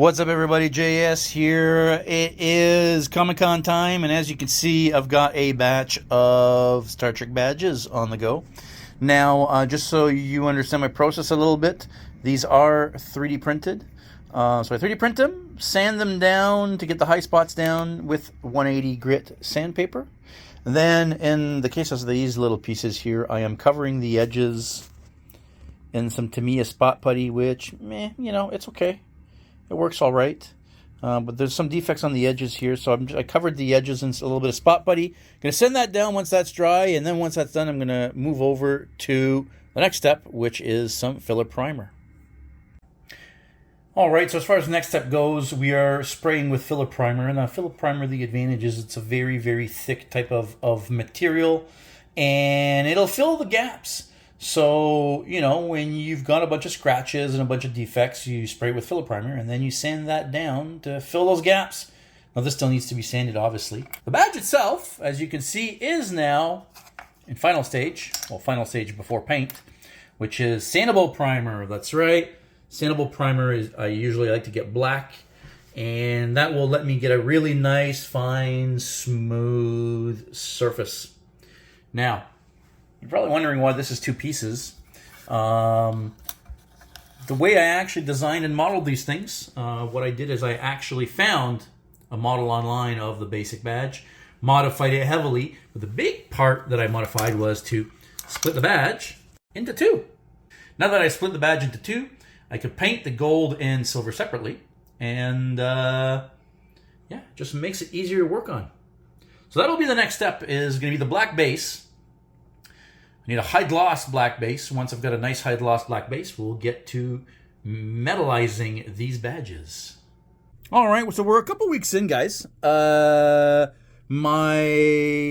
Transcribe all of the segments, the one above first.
What's up, everybody? JS here. It is Comic-Con time, and as you can see, I've got a batch of Star Trek badges on the go. Now, just so you understand my process a little bit, these are 3D printed. So I 3D print them, sand them down to get the high spots down with 180 grit sandpaper. Then, in the case of these little pieces here, I am covering the edges in some Tamiya spot putty, which, it's okay. It works all right, but there's some defects on the edges here, so I covered the edges in a little bit of spot putty. I'm going to send that down once that's dry, and then once that's done, I'm going to move over to the next step, which is some filler primer. All right, so as far as the next step goes, we are spraying with filler primer. Now, filler primer, the advantage is it's a very, very thick type of material, and it'll fill the gaps. So, when you've got a bunch of scratches and a bunch of defects, you spray it with filler primer, and then you sand that down to fill those gaps. Now, this still needs to be sanded, obviously. The badge itself, as you can see, is now in final stage. Well, final stage before paint, which is sandable primer. That's right. Sandable primer is, I usually like to get black, and that will let me get a really nice, fine, smooth surface. Now, you're probably wondering why this is two pieces. The way I actually designed and modeled these things, what I did is I actually found a model online of the basic badge, modified it heavily, but the big part that I modified was to split the badge into two. Now that I split the badge into two, I could paint the gold and silver separately, and just makes it easier to work on. So that'll be the next step, is going to be the black base. I need a high gloss black base. Once I've got a nice high gloss black base, we'll get to metallizing these badges. All right, so we're a couple weeks in, guys. My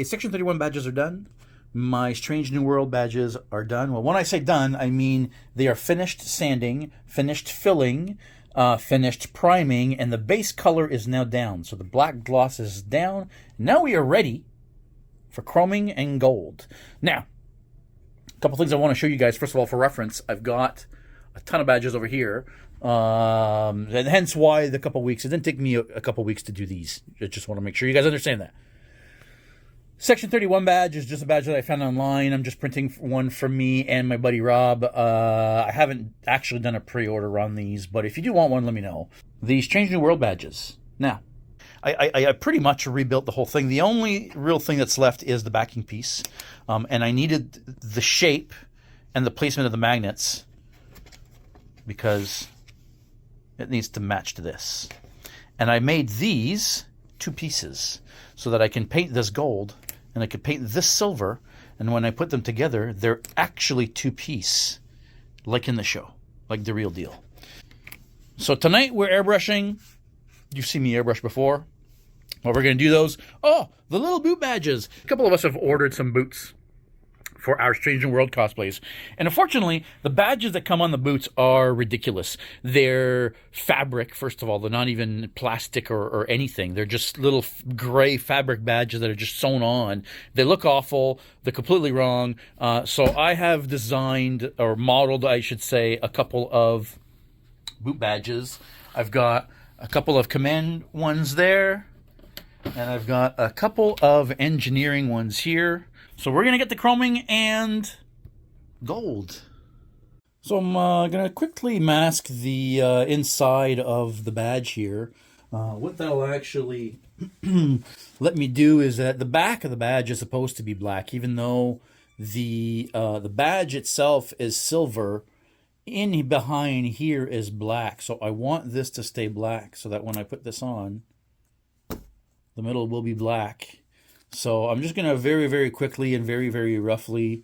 Section 31 badges are done. My Strange New World badges are done. Well, when I say done, I mean they are finished sanding, finished filling, finished priming, and the base color is now down. So the black gloss is down. Now we are ready for chroming and gold. Now, a couple things I want to show you guys. First of all, for reference, I've got a ton of badges over here, and hence why the couple weeks. It didn't take me a couple weeks to do these. I just want to make sure you guys understand that. Section 31 badge is just a badge that I found online. I'm just printing one for me and my buddy Rob. I haven't actually done a pre-order on these, but if you do want one, let me know. The Strange New World badges. Now, I pretty much rebuilt the whole thing. The only real thing that's left is the backing piece. And I needed the shape and the placement of the magnets because it needs to match to this. And I made these two pieces so that I can paint this gold and I can paint this silver. And when I put them together, they're actually two-piece, like in the show, like the real deal. So tonight we're airbrushing. You've seen me airbrush before. Well, we're going to do those. Oh, the little boot badges. A couple of us have ordered some boots for our Strange New World cosplays. And unfortunately, the badges that come on the boots are ridiculous. They're fabric, first of all. They're not even plastic or anything. They're just little gray fabric badges that are just sewn on. They look awful. They're completely wrong. So I have designed, or modeled, I should say, a couple of boot badges. I've got a couple of command ones there. And I've got a couple of engineering ones here. So we're going to get the chroming and gold. So I'm going to quickly mask the inside of the badge here. What that'll actually let me do is that the back of the badge is supposed to be black, even though the badge itself is silver. In behind here is black. So I want this to stay black so that when I put this on, the middle will be black. So I'm just going to very, very quickly and very, very roughly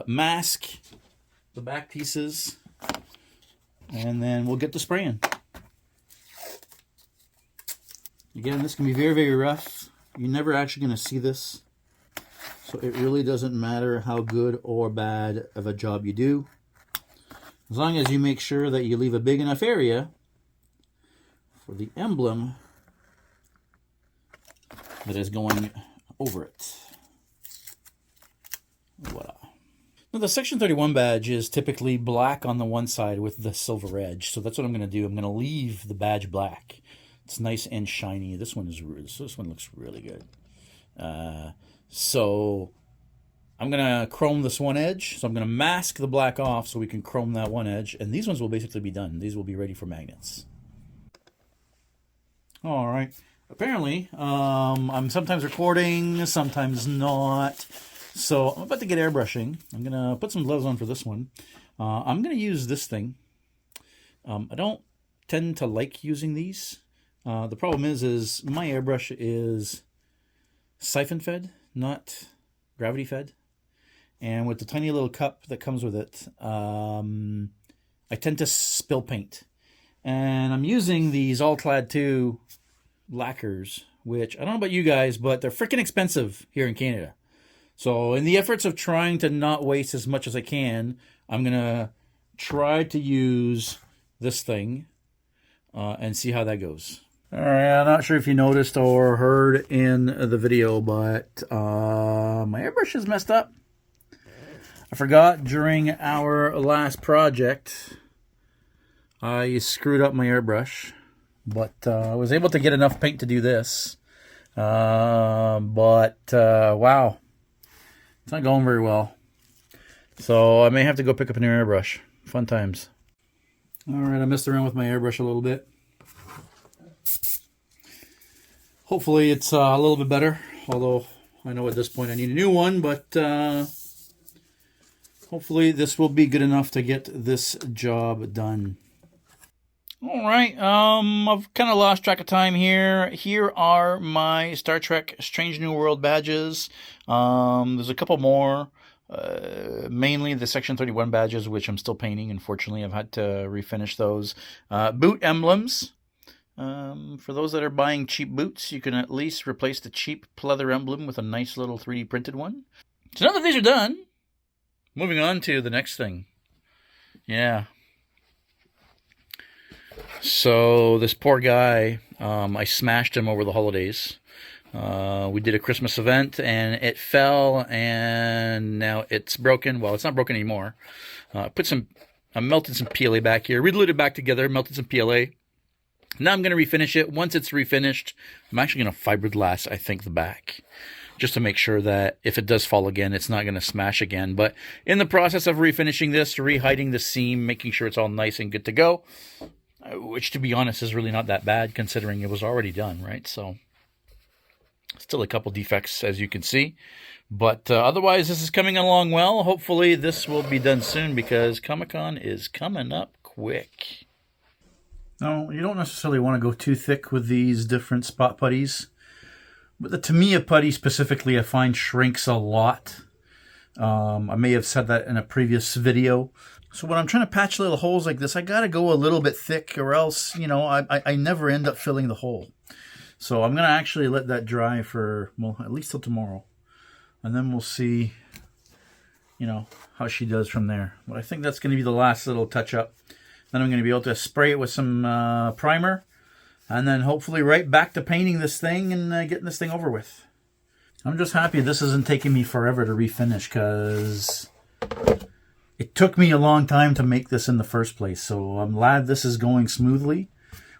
mask the back pieces. And then we'll get to spraying. Again, this can be very, very rough. You're never actually going to see this. So it really doesn't matter how good or bad of a job you do. As long as you make sure that you leave a big enough area for the emblem that is going over it. Voila. Now, the Section 31 badge is typically black on the one side with the silver edge, so that's what I'm going to do. I'm going to leave the badge black. It's nice and shiny. This one looks really good. So I'm going to chrome this one edge. So I'm going to mask the black off so we can chrome that one edge. And these ones will basically be done. These will be ready for magnets. All right. Apparently, I'm sometimes recording, sometimes not. So I'm about to get airbrushing. I'm going to put some gloves on for this one. I'm going to use this thing. I don't tend to like using these. The problem is my airbrush is siphon fed, not gravity fed. And with the tiny little cup that comes with it, I tend to spill paint. And I'm using these All-Clad 2 lacquers, which I don't know about you guys, but they're freaking expensive here in Canada. So in the efforts of trying to not waste as much as I can, I'm going to try to use this thing and see how that goes. All right, I'm not sure if you noticed or heard in the video, but my airbrush is messed up. I forgot during our last project, I screwed up my airbrush, but I was able to get enough paint to do this. Wow, it's not going very well. So I may have to go pick up a new airbrush. Fun times. All right, I messed around with my airbrush a little bit. Hopefully it's a little bit better, although I know at this point I need a new one, but hopefully this will be good enough to get this job done. All right, I've kind of lost track of time here. Here are my Star Trek Strange New World badges. There's a couple more, mainly the Section 31 badges, which I'm still painting. Unfortunately, I've had to refinish those. Boot emblems. For those that are buying cheap boots, you can at least replace the cheap pleather emblem with a nice little 3D printed one. So now that these are done, moving on to the next thing. Yeah. So this poor guy, I smashed him over the holidays. We did a Christmas event and it fell and now it's broken. Well, it's not broken anymore. I melted some PLA back here, re-glued it back together, melted some PLA. Now I'm going to refinish it. Once it's refinished, I'm actually going to fiberglass, I think, the back, just to make sure that if it does fall again, it's not going to smash again. But in the process of refinishing this, rehiding the seam, making sure it's all nice and good to go, which, to be honest, is really not that bad considering it was already done, right? So still a couple defects, as you can see. But otherwise, this is coming along well. Hopefully, this will be done soon because Comic-Con is coming up quick. Now, you don't necessarily want to go too thick with these different spot putties. But the Tamiya putty specifically, I find shrinks a lot. I may have said that in a previous video. So when I'm trying to patch little holes like this, I got to go a little bit thick or else, you know, I never end up filling the hole. So I'm going to actually let that dry for, well, at least till tomorrow. And then we'll see, you know, how she does from there. But I think that's going to be the last little touch-up. Then I'm going to be able to spray it with some primer. And then hopefully right back to painting this thing and getting this thing over with. I'm just happy this isn't taking me forever to refinish because it took me a long time to make this in the first place. So I'm glad this is going smoothly.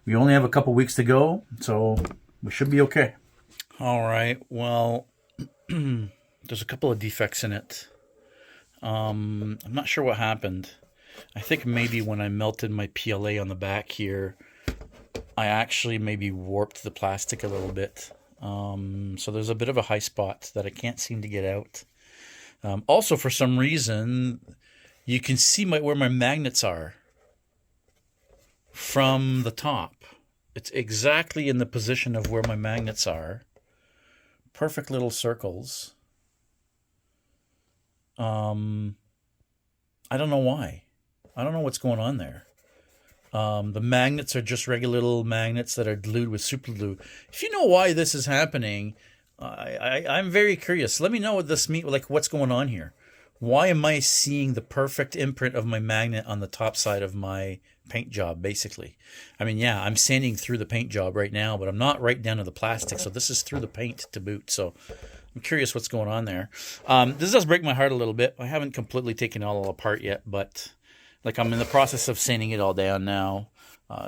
We only have a couple weeks to go, so we should be okay. All right, well, there's a couple of defects in it. I'm not sure what happened. I think maybe when I melted my PLA on the back here, I actually maybe warped the plastic a little bit. So there's a bit of a high spot that I can't seem to get out. Also, for some reason, you can see where my magnets are from the top. It's exactly in the position of where my magnets are. Perfect little circles. I don't know why. I don't know what's going on there. The magnets are just regular little magnets that are glued with super glue. If you know why this is happening, I'm very curious. Let me know what this means, like what's going on here. Why am I seeing the perfect imprint of my magnet on the top side of my paint job, basically? I mean, yeah, I'm sanding through the paint job right now, but I'm not right down to the plastic, so this is through the paint to boot. So I'm curious what's going on there. This does break my heart a little bit. I haven't completely taken it all apart yet, but like I'm in the process of sanding it all down now.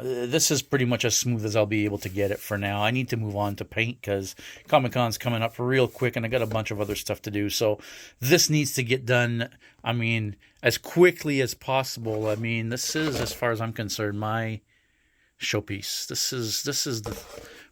This is pretty much as smooth as I'll be able to get it for now. I need to move on to paint because Comic-Con's coming up real quick and I got a bunch of other stuff to do. So this needs to get done, I mean, as quickly as possible. I mean, this is, as far as I'm concerned, my showpiece. This is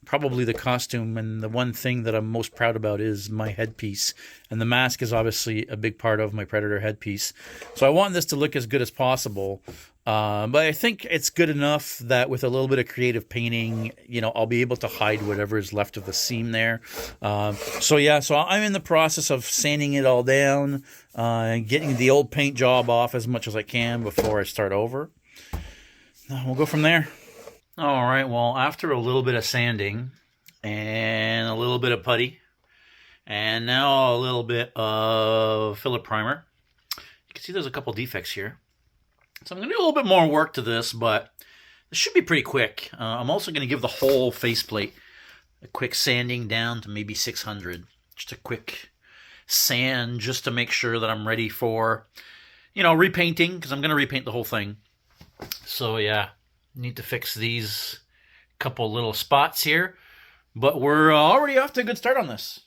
probably the costume, and the one thing that I'm most proud about is my headpiece. And the mask is obviously a big part of my Predator headpiece. So I want this to look as good as possible. But I think it's good enough that with a little bit of creative painting, you know, I'll be able to hide whatever is left of the seam there. So I'm in the process of sanding it all down, getting the old paint job off as much as I can before I start over. We'll go from there. All right, well, after a little bit of sanding and a little bit of putty and now a little bit of filler primer, you can see there's a couple defects here. So I'm going to do a little bit more work to this, but this should be pretty quick. I'm also going to give the whole faceplate a quick sanding down to maybe 600. Just a quick sand just to make sure that I'm ready for, you know, repainting, because I'm going to repaint the whole thing. So yeah. Need to fix these couple little spots here, but we're already off to a good start on this.